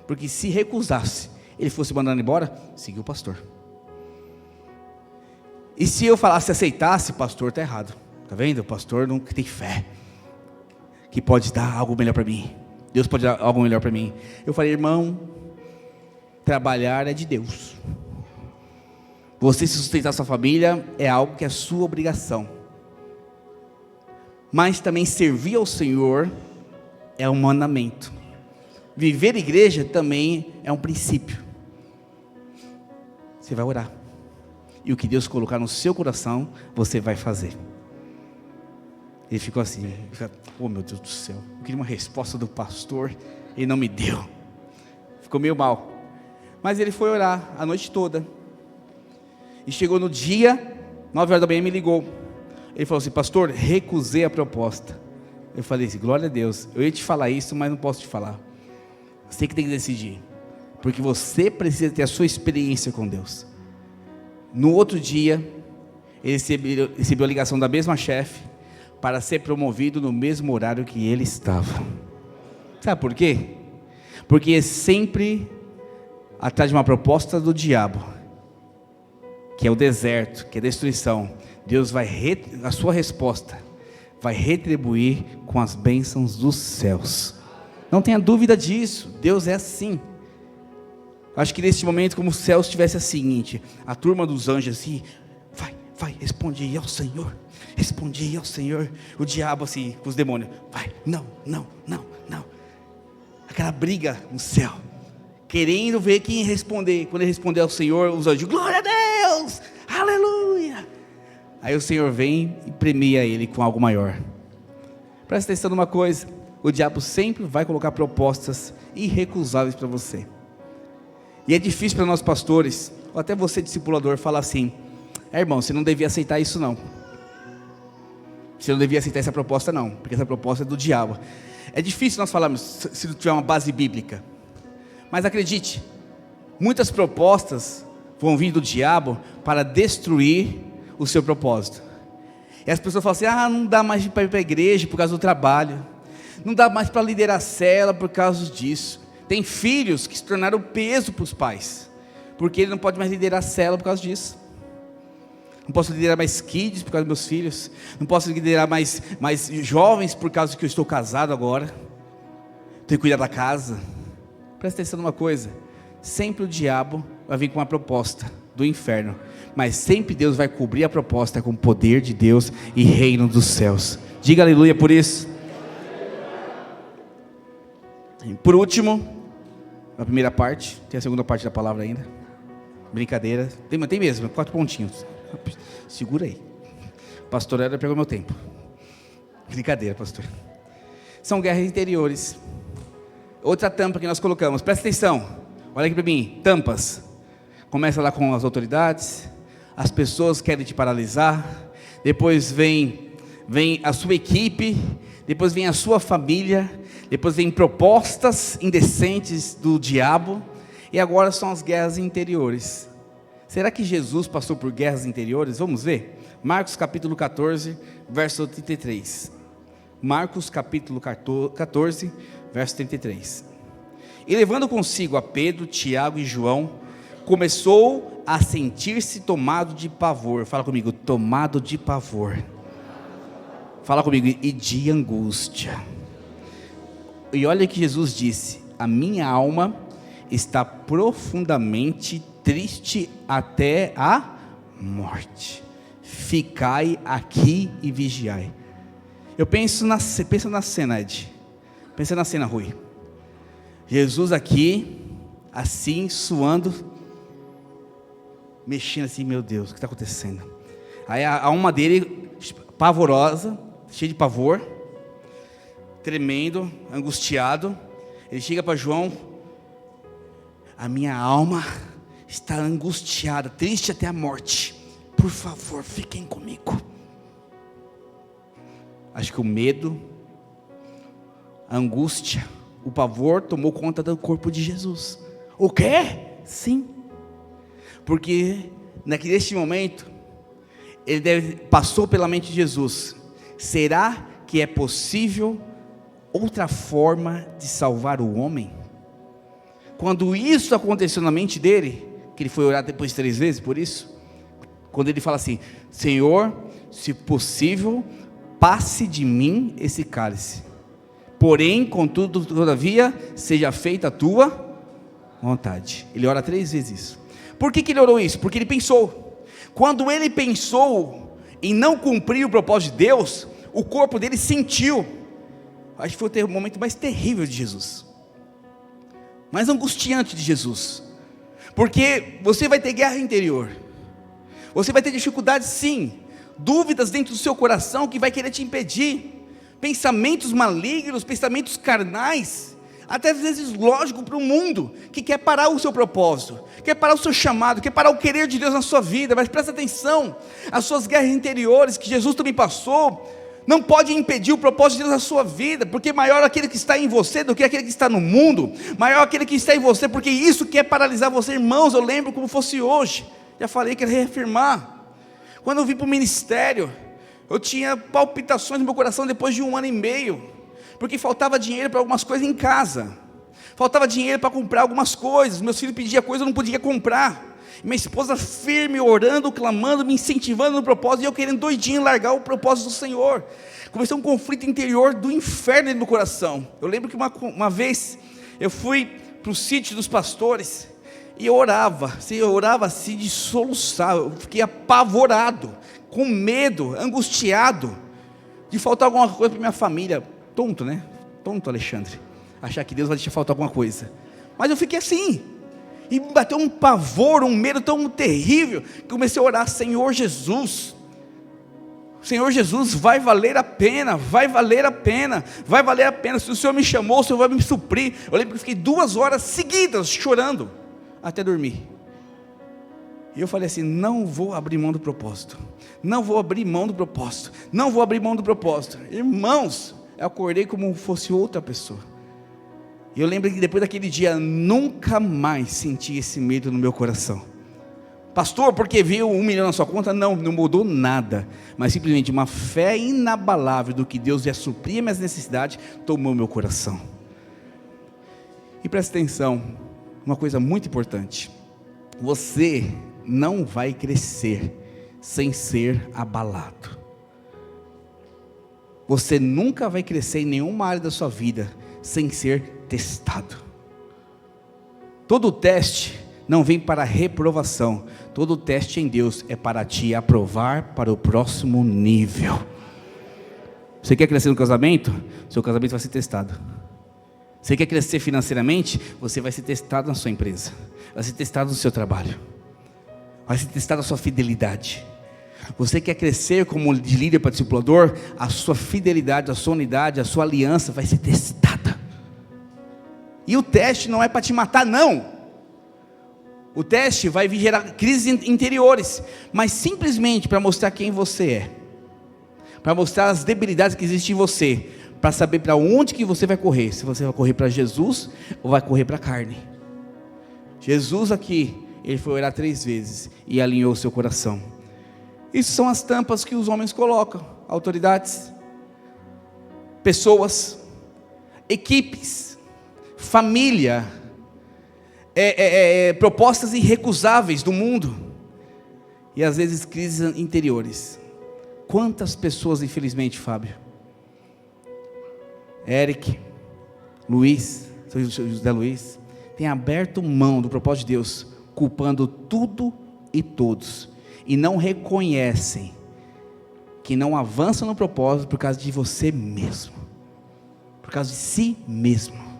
porque se recusasse, ele fosse mandando embora, seguiu o pastor. E se eu falasse, aceitasse, pastor, está errado. Está vendo? O pastor não tem fé, que pode dar algo melhor para mim. Deus pode dar algo melhor para mim. Eu falei, irmão, trabalhar é de Deus. Você se sustentar sua família é algo que é sua obrigação. Mas também servir ao Senhor é um mandamento. Viver igreja também é um princípio. Você vai orar. E o que Deus colocar no seu coração, você vai fazer. Ele ficou assim, oh meu Deus do céu, eu queria uma resposta do pastor, ele não me deu. Ficou meio mal. Mas ele foi orar a noite toda. E chegou no dia, 9 horas da manhã, me ligou. Ele falou assim, pastor, recusei a proposta. Eu falei assim, glória a Deus, eu ia te falar isso, mas não posso te falar. Você que tem que decidir, porque você precisa ter a sua experiência com Deus. No outro dia, ele recebeu a ligação da mesma chefe, para ser promovido no mesmo horário que ele estava. Sabe por quê? Porque sempre atrás de uma proposta do diabo, que é o deserto, que é a destruição, Deus vai, a sua resposta, vai retribuir com as bênçãos dos céus. Não tenha dúvida disso, Deus é assim. Acho que neste momento, como o céu estivesse assim, a turma dos anjos assim, vai, responde ao Senhor, respondi ao Senhor. O diabo assim, com os demônios, vai, não, aquela briga no céu, querendo ver quem ia responder. Quando ele respondeu ao Senhor, os anjos, glória a Deus, aleluia. Aí o Senhor vem e premia ele com algo maior. Presta atenção numa coisa, o diabo sempre vai colocar propostas irrecusáveis para você. E é difícil para nós pastores, ou até você discipulador, falar assim, irmão, você não devia aceitar isso não. Você não devia aceitar essa proposta não, porque essa proposta é do diabo. É difícil nós falarmos, se não tiver uma base bíblica. Mas acredite, muitas propostas vão vir do diabo para destruir o seu propósito. E as pessoas falam assim, não dá mais para ir para a igreja por causa do trabalho. Não dá mais para liderar a célula por causa disso. Tem filhos que se tornaram peso para os pais, porque ele não pode mais liderar a célula por causa disso. Não posso liderar mais kids por causa dos meus filhos. Não posso liderar mais jovens por causa que eu estou casado agora. Tenho que cuidar da casa. Presta atenção numa coisa. Sempre o diabo vai vir com uma proposta do inferno, mas sempre Deus vai cobrir a proposta com o poder de Deus e reino dos céus. Diga aleluia por isso. E por último, A primeira parte, tem a segunda parte da palavra ainda. Brincadeira, tem mesmo, 4 pontinhos. Segura aí. Pastor, ela pegou meu tempo. Brincadeira, pastor. São guerras interiores. Outra tampa que nós colocamos, presta atenção, olha aqui para mim, tampas. Começa lá com as autoridades, as pessoas querem te paralisar, depois vem a sua equipe, depois vem a sua família, depois vem propostas indecentes do diabo, e agora são as guerras interiores. Será que Jesus passou por guerras interiores? Vamos ver? Marcos capítulo 14, verso 33. Marcos capítulo 14, verso 33. E levando consigo a Pedro, Tiago e João, começou a sentir-se tomado de pavor. Fala comigo, tomado de pavor. Fala comigo, e de angústia. E olha que Jesus disse: a minha alma está profundamente triste até a morte. Ficai aqui e vigiai. Eu pensa na cena, Ed. Pensa na cena, Rui. Jesus aqui, assim, suando, mexendo assim, meu Deus, o que está acontecendo? Aí a alma dele, pavorosa, cheia de pavor, tremendo, angustiado. Ele chega para João: a minha alma está angustiada, triste até a morte, por favor, fiquem comigo. Acho que o medo, a angústia, o pavor tomou conta do corpo de Jesus. O quê? Sim. Porque neste momento, passou pela mente de Jesus: será que é possível outra forma de salvar o homem? Quando isso aconteceu na mente dele, que ele foi orar depois de 3 vezes por isso, quando ele fala assim: Senhor, se possível, passe de mim esse cálice, porém, contudo, todavia, seja feita a tua vontade. Ele ora 3 vezes isso. Por que ele orou isso? Porque ele pensou. Quando ele pensou em não cumprir o propósito de Deus, o corpo dele sentiu. Acho que foi o momento mais terrível de Jesus, mais angustiante de Jesus, porque você vai ter guerra interior, você vai ter dificuldades sim, dúvidas dentro do seu coração que vai querer te impedir, pensamentos malignos, pensamentos carnais, até às vezes lógico para o mundo, que quer parar o seu propósito, quer parar o seu chamado, quer parar o querer de Deus na sua vida. Mas presta atenção, as suas guerras interiores que Jesus também passou, não pode impedir o propósito de Deus na sua vida, porque maior aquele que está em você do que aquele que está no mundo, maior aquele que está em você, porque isso quer paralisar você. Irmãos, eu lembro como fosse hoje, já falei, quero reafirmar, quando eu vim para o ministério, eu tinha palpitações no meu coração depois de 1 ano e meio, porque faltava dinheiro para algumas coisas em casa, faltava dinheiro para comprar algumas coisas, meus filhos pediam coisa, eu não podia comprar, minha esposa firme, orando, clamando, me incentivando no propósito, e eu querendo doidinho largar o propósito do Senhor. Começou um conflito interior do inferno dentro do coração. Eu lembro que uma vez, eu fui para o sítio dos pastores, e eu orava assim de soluçar, eu fiquei apavorado, com medo, angustiado, de faltar alguma coisa para minha família. Tonto, né? Tonto, Alexandre, achar que Deus vai deixar faltar alguma coisa. Mas eu fiquei assim, e me bateu um pavor, um medo tão terrível, que comecei a orar: Senhor Jesus, vai valer a pena, vai valer a pena, vai valer a pena, se o Senhor me chamou, o Senhor vai me suprir. Eu lembro que fiquei 2 horas seguidas chorando, até dormir. E eu falei assim: não vou abrir mão do propósito, não vou abrir mão do propósito, não vou abrir mão do propósito. Irmãos, eu acordei como fosse outra pessoa. E eu lembro que depois daquele dia, nunca mais senti esse medo no meu coração. Pastor, porque viu 1 milhão na sua conta? Não mudou nada, mas simplesmente uma fé inabalável do que Deus ia suprir as minhas necessidades, tomou meu coração. E presta atenção, uma coisa muito importante: você não vai crescer sem ser abalado. Você nunca vai crescer em nenhuma área da sua vida sem ser testado. Todo teste não vem para reprovação, todo teste em Deus é para te aprovar para o próximo nível. Você quer crescer no casamento? Seu casamento vai ser testado. Você quer crescer financeiramente? Você vai ser testado na sua empresa, vai ser testado no seu trabalho, vai ser testado a sua fidelidade. Você quer crescer como de líder para discipulador? A sua fidelidade, a sua unidade, a sua aliança vai ser testada. E o teste não é para te matar, não. O teste vai gerar crises interiores, mas simplesmente para mostrar quem você é, para mostrar as debilidades que existem em você, para saber para onde que você vai correr. Se você vai correr para Jesus ou vai correr para a carne. Jesus aqui, ele foi orar 3 vezes e alinhou o seu coração. Isso são as tampas que os homens colocam: autoridades, pessoas, equipes, família, propostas irrecusáveis do mundo, e às vezes crises interiores. Quantas pessoas, infelizmente, Fábio, Eric, Luiz, José Luiz, tem aberto mão do propósito de Deus, culpando tudo e todos, e não reconhecem que não avançam no propósito por causa de você mesmo, por causa de si mesmo.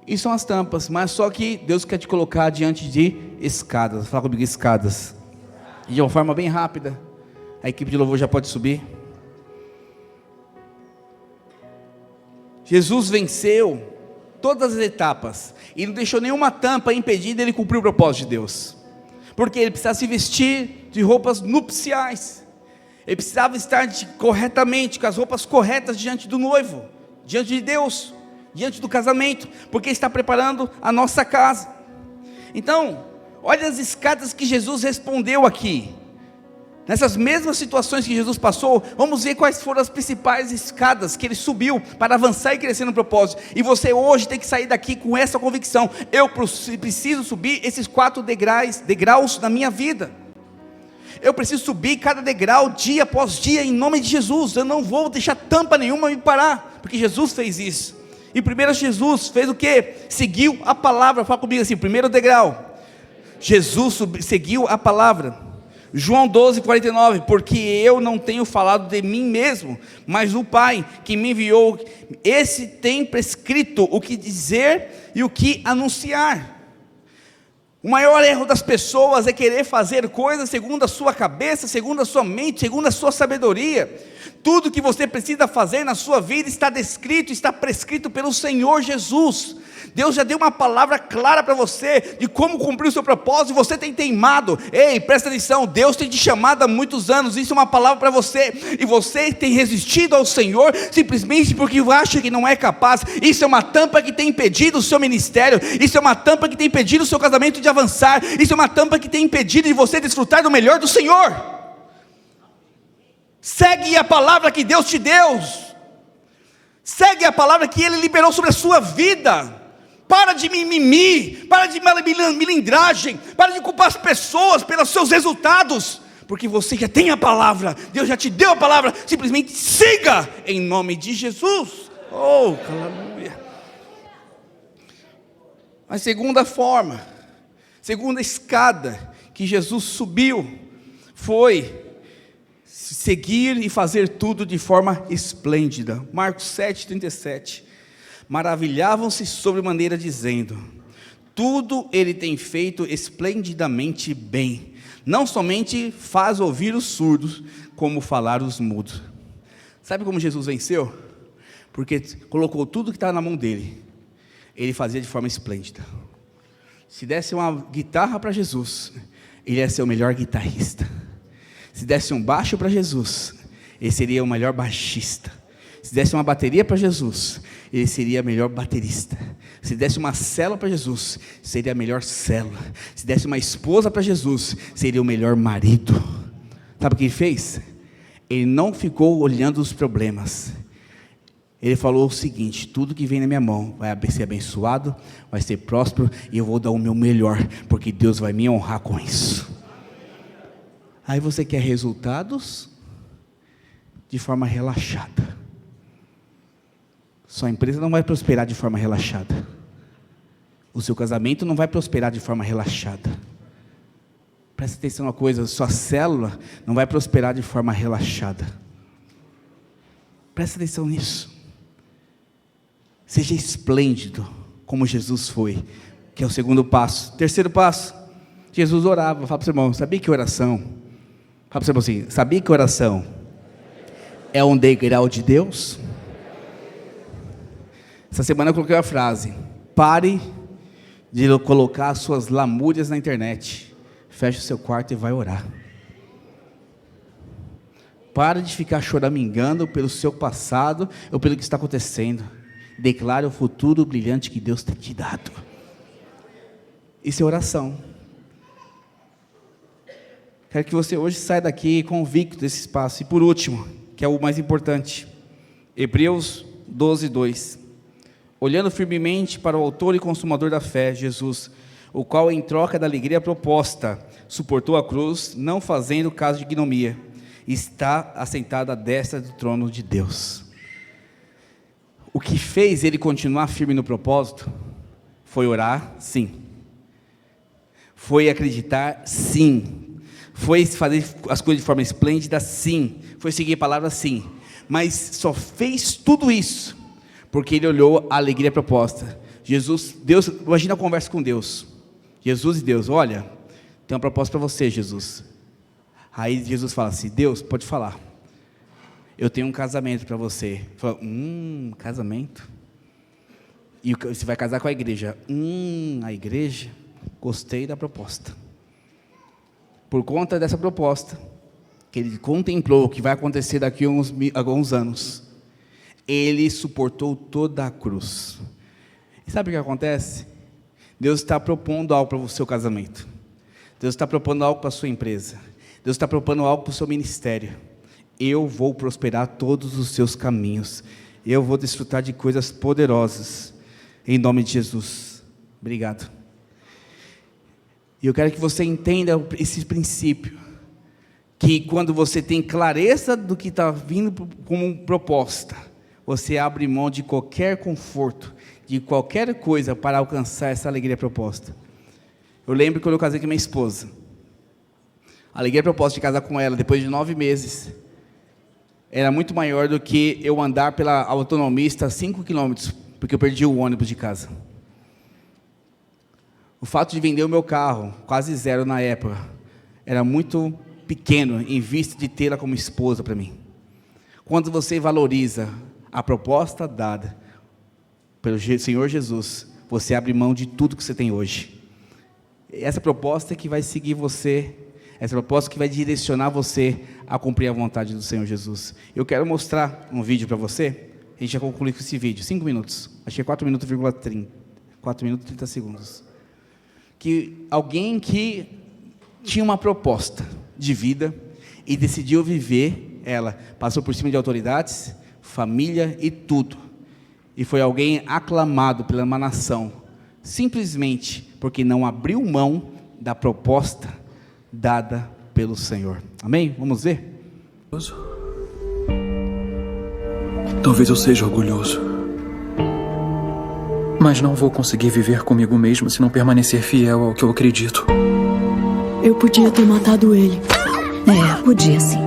Isso são as tampas, mas só que Deus quer te colocar diante de escadas. Fala comigo, escadas. E de uma forma bem rápida, a equipe de louvor já pode subir. Jesus venceu todas as etapas e não deixou nenhuma tampa impedir dele cumprir o propósito de Deus, porque ele precisava se vestir de roupas nupciais, ele precisava estar corretamente, com as roupas corretas diante do noivo, diante de Deus, diante do casamento, porque está preparando a nossa casa. Então, olha as escadas que Jesus respondeu aqui. Nessas mesmas situações que Jesus passou, vamos ver quais foram as principais escadas que ele subiu para avançar e crescer no propósito. E você hoje tem que sair daqui com essa convicção: eu preciso subir esses 4 degraus na minha vida. Eu preciso subir cada degrau dia após dia em nome de Jesus. Eu não vou deixar tampa nenhuma me parar, porque Jesus fez isso. E primeiro Jesus fez o quê? Seguiu a palavra. Fala comigo assim: primeiro degrau, Jesus seguiu a palavra. João 12:49, porque eu não tenho falado de mim mesmo, mas o Pai que me enviou, esse tem prescrito o que dizer e o que anunciar. O maior erro das pessoas é querer fazer coisas segundo a sua cabeça, segundo a sua mente, segundo a sua sabedoria. Tudo que você precisa fazer na sua vida está descrito, está prescrito pelo Senhor Jesus. Deus já deu uma palavra clara para você, de como cumprir o seu propósito, e você tem teimado. Ei, presta atenção, Deus tem te chamado há muitos anos, isso é uma palavra para você, e você tem resistido ao Senhor, simplesmente porque acha que não é capaz. Isso é uma tampa que tem impedido o seu ministério, isso é uma tampa que tem impedido o seu casamento de avançar, isso é uma tampa que tem impedido de você desfrutar do melhor do Senhor. Segue a palavra que Deus te deu, segue a palavra que Ele liberou sobre a sua vida. Para de mimimi, para de milindragem, para de culpar as pessoas pelos seus resultados, porque você já tem a palavra, Deus já te deu a palavra. Simplesmente siga em nome de Jesus. Oh, aleluia. A segunda forma, segunda escada que Jesus subiu, foi seguir e fazer tudo de forma esplêndida. Marcos 7:37. Maravilhavam-se sobremaneira, dizendo: tudo ele tem feito esplendidamente bem, não somente faz ouvir os surdos, como falar os mudos. Sabe como Jesus venceu? Porque colocou tudo que estava na mão dele, ele fazia de forma esplêndida. Se desse uma guitarra para Jesus, ele ia ser o melhor guitarrista. Se desse um baixo para Jesus, ele seria o melhor baixista. Se desse uma bateria para Jesus, ele seria o melhor baterista. Se desse uma célula para Jesus, seria a melhor célula. Se desse uma esposa para Jesus, seria o melhor marido. Sabe o que ele fez? Ele não ficou olhando os problemas. Ele falou o seguinte: tudo que vem na minha mão vai ser abençoado, vai ser próspero, e eu vou dar o meu melhor, porque Deus vai me honrar com isso. Aí você quer resultados de forma relaxada. Sua empresa não vai prosperar de forma relaxada. O seu casamento não vai prosperar de forma relaxada. Presta atenção uma coisa: sua célula não vai prosperar de forma relaxada. Presta atenção nisso. Seja esplêndido, como Jesus foi, que é o segundo passo. Terceiro passo, Jesus orava. Fala para o seu irmão, sabia que oração? Fala para o seu irmão assim, sabia que oração é um degrau de Deus? Essa semana eu coloquei uma frase: pare de colocar as suas lamúrias na internet, feche o seu quarto e vai orar. Pare de ficar choramingando pelo seu passado ou pelo que está acontecendo. Declare o futuro brilhante que Deus tem te dado. Isso é oração. Quero que você hoje saia daqui convicto desse espaço. E por último, que é o mais importante, Hebreus 12:2. Olhando firmemente para o autor e consumador da fé, Jesus, o qual em troca da alegria proposta, suportou a cruz, não fazendo caso de ignomia, está assentado à destra do trono de Deus. O que fez ele continuar firme no propósito, foi orar, sim. Foi acreditar, sim. Foi fazer as coisas de forma esplêndida, sim. Foi seguir a palavra, sim. Mas só fez tudo isso porque ele olhou a alegria proposta. Jesus, Deus, imagina a conversa com Deus. Jesus e Deus, olha, tem uma proposta para você, Jesus. Aí Jesus fala assim, Deus, pode falar. Eu tenho um casamento para você. Fala, casamento? E você vai casar com a igreja. A igreja? Gostei da proposta. Por conta dessa proposta, que ele contemplou o que vai acontecer daqui a alguns anos, ele suportou toda a cruz. E sabe o que acontece? Deus está propondo algo para o seu casamento. Deus está propondo algo para a sua empresa. Deus está propondo algo para o seu ministério. Eu vou prosperar todos os seus caminhos. Eu vou desfrutar de coisas poderosas. Em nome de Jesus. Obrigado. E eu quero que você entenda esse princípio. Que quando você tem clareza do que está vindo como proposta, você abre mão de qualquer conforto, de qualquer coisa para alcançar essa alegria proposta. Eu lembro quando eu casei com minha esposa. A alegria proposta de casar com ela, depois de 9 meses, era muito maior do que eu andar pela autonomista 5 quilômetros, porque eu perdi o ônibus de casa. O fato de vender o meu carro, quase zero na época, era muito pequeno em vista de tê-la como esposa para mim. Quando você valoriza a proposta dada pelo Senhor Jesus, você abre mão de tudo que você tem hoje. Essa proposta é que vai seguir você, essa proposta que vai direcionar você a cumprir a vontade do Senhor Jesus. Eu quero mostrar um vídeo para você. A gente já concluiu com esse vídeo, 5 minutos, acho que é 4 minutos, 4 minutos e 30 segundos. Que alguém que tinha uma proposta de vida e decidiu viver ela, passou por cima de autoridades, família e tudo, e foi alguém aclamado pela uma nação, simplesmente porque não abriu mão da proposta dada pelo Senhor. Amém? Vamos ver? Talvez eu seja orgulhoso, mas não vou conseguir viver comigo mesmo se não permanecer fiel ao que eu acredito. Eu podia ter matado ele. Podia sim.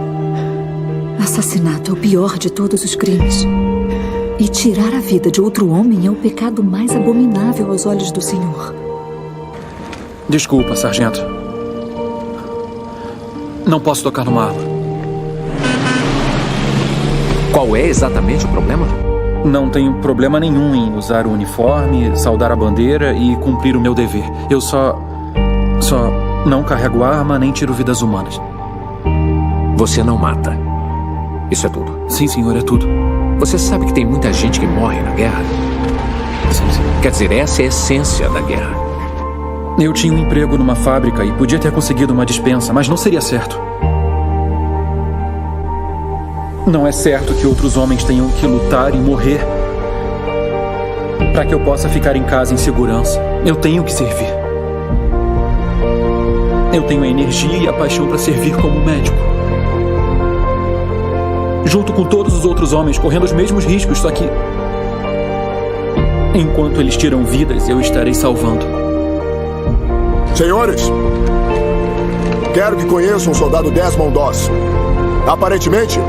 Assassinato é o pior de todos os crimes. E tirar a vida de outro homem é o pecado mais abominável aos olhos do Senhor. Desculpa, sargento. Não posso tocar numa arma. Qual é exatamente o problema? Não tenho problema nenhum em usar o uniforme, saudar a bandeira e cumprir o meu dever. Eu só não carrego arma nem tiro vidas humanas. Você não mata. Isso é tudo? Sim, senhor, é tudo. Você sabe que tem muita gente que morre na guerra? Sim. Quer dizer, essa é a essência da guerra. Eu tinha um emprego numa fábrica e podia ter conseguido uma dispensa, mas não seria certo. Não é certo que outros homens tenham que lutar e morrer para que eu possa ficar em casa em segurança. Eu tenho que servir. Eu tenho a energia e a paixão para servir como médico. Junto com todos os outros homens, correndo os mesmos riscos, só que enquanto eles tiram vidas, eu estarei salvando. Senhores, quero que conheçam o soldado Desmond Doss. Aparentemente,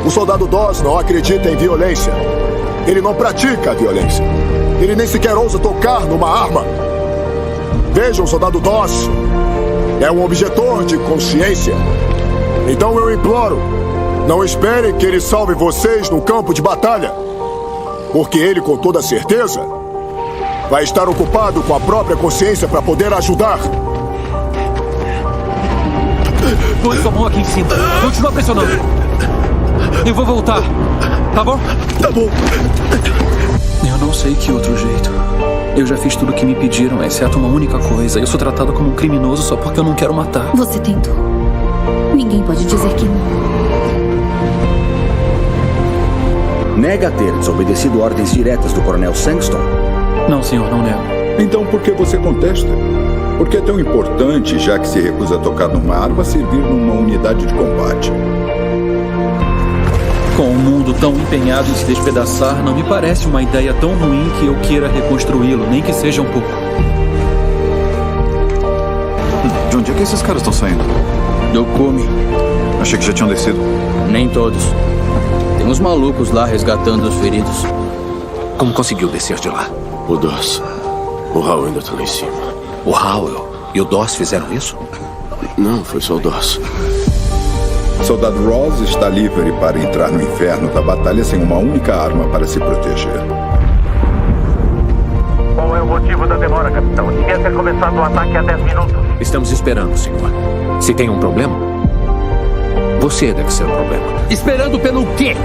o soldado Doss não acredita em violência. Ele não pratica a violência. Ele nem sequer ousa tocar numa arma. Vejam, soldado Doss. É um objetor de consciência. Então eu imploro, não esperem que ele salve vocês no campo de batalha. Porque ele, com toda certeza, vai estar ocupado com a própria consciência para poder ajudar. Põe sua mão aqui em cima. Continua pressionando. Eu vou voltar, tá bom? Tá bom. Eu não sei que outro jeito. Eu já fiz tudo o que me pediram, exceto uma única coisa. Eu sou tratado como um criminoso só porque eu não quero matar. Você tentou. Ninguém pode dizer que não. Nega ter desobedecido ordens diretas do Coronel Sangston? Não, senhor, não nego. Então por que você contesta? Por que é tão importante, já que se recusa a tocar numa arma, servir numa unidade de combate? Com o mundo tão empenhado em se despedaçar, não me parece uma ideia tão ruim que eu queira reconstruí-lo, nem que seja um pouco. De onde é que esses caras estão saindo? Do cume. Achei que já tinham descido. Nem todos. Tem uns malucos lá resgatando os feridos. Como conseguiu descer de lá? O Doss. O Hal ainda tá lá em cima. O Howell e o Doss fizeram isso? Não, foi só o Doss. Soldado Ross está livre para entrar no inferno da batalha sem uma única arma para se proteger. Qual é o motivo da demora, capitão? Devia ter começado o ataque há 10 minutos. Estamos esperando, senhor. Se tem um problema, você deve ser o problema. Esperando pelo quê?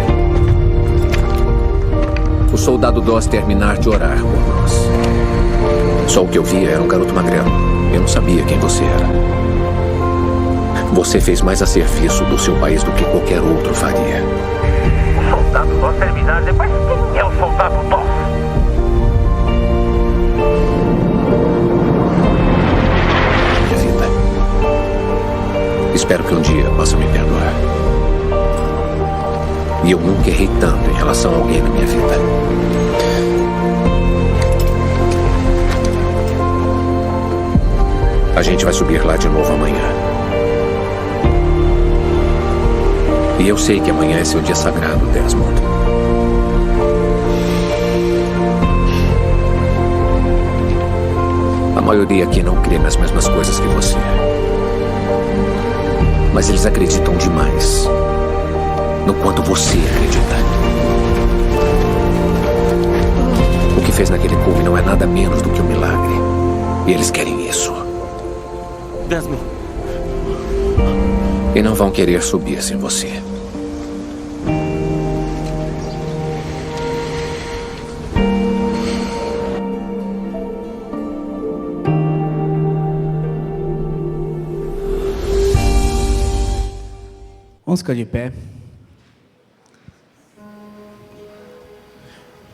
O soldado Doss terminar de orar por nós. Só o que eu via era um garoto magrelo. Eu não sabia quem você era. Você fez mais a serviço do seu país do que qualquer outro faria. O soldado Doss terminar depois. Quem é o soldado Doss? Minha vida. Espero que um dia possa me perdoar. E eu nunca errei tanto em relação a alguém na minha vida. A gente vai subir lá de novo amanhã. E eu sei que amanhã é seu dia sagrado, Desmond. A maioria aqui não crê nas mesmas coisas que você. Mas eles acreditam demais no quanto você acredita. O que fez naquele cume não é nada menos do que um milagre. E eles querem isso. Desmond. E não vão querer subir sem você. Vamos ficar de pé.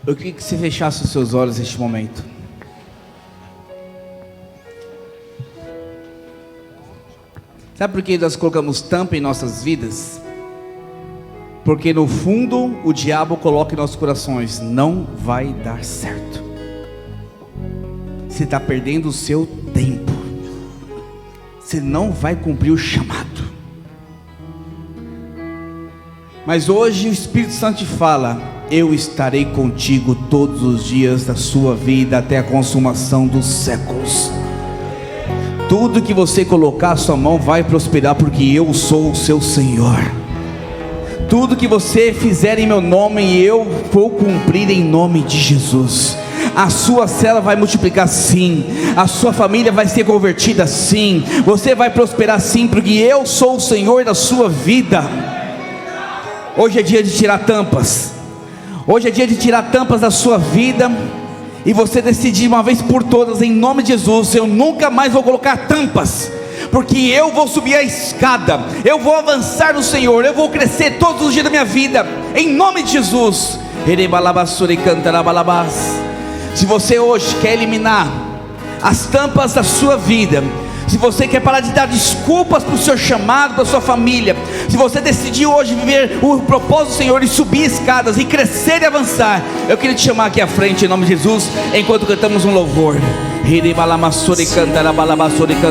Eu queria que você fechasse os seus olhos neste momento. Sabe por que nós colocamos tampa em nossas vidas? Porque no fundo o diabo coloca em nossos corações: não vai dar certo. Você está perdendo o seu tempo. Você não vai cumprir o chamado. Mas hoje o Espírito Santo te fala: eu estarei contigo todos os dias da sua vida até a consumação dos séculos. Tudo que você colocar a sua mão vai prosperar, porque eu sou o seu Senhor. Tudo que você fizer em meu nome, eu vou cumprir em nome de Jesus. A sua célula vai multiplicar sim. A sua família vai ser convertida sim. Você vai prosperar sim, porque eu sou o Senhor da sua vida. Hoje é dia de tirar tampas. Hoje é dia de tirar tampas da sua vida. E você decidir uma vez por todas, em nome de Jesus: eu nunca mais vou colocar tampas, porque eu vou subir a escada, eu vou avançar no Senhor, eu vou crescer todos os dias da minha vida, em nome de Jesus. Se você hoje quer eliminar as tampas da sua vida, se você quer parar de dar desculpas para o seu chamado, para a sua família, se você decidir hoje viver o propósito do Senhor e subir escadas e crescer e avançar, eu queria te chamar aqui à frente em nome de Jesus, enquanto cantamos um louvor.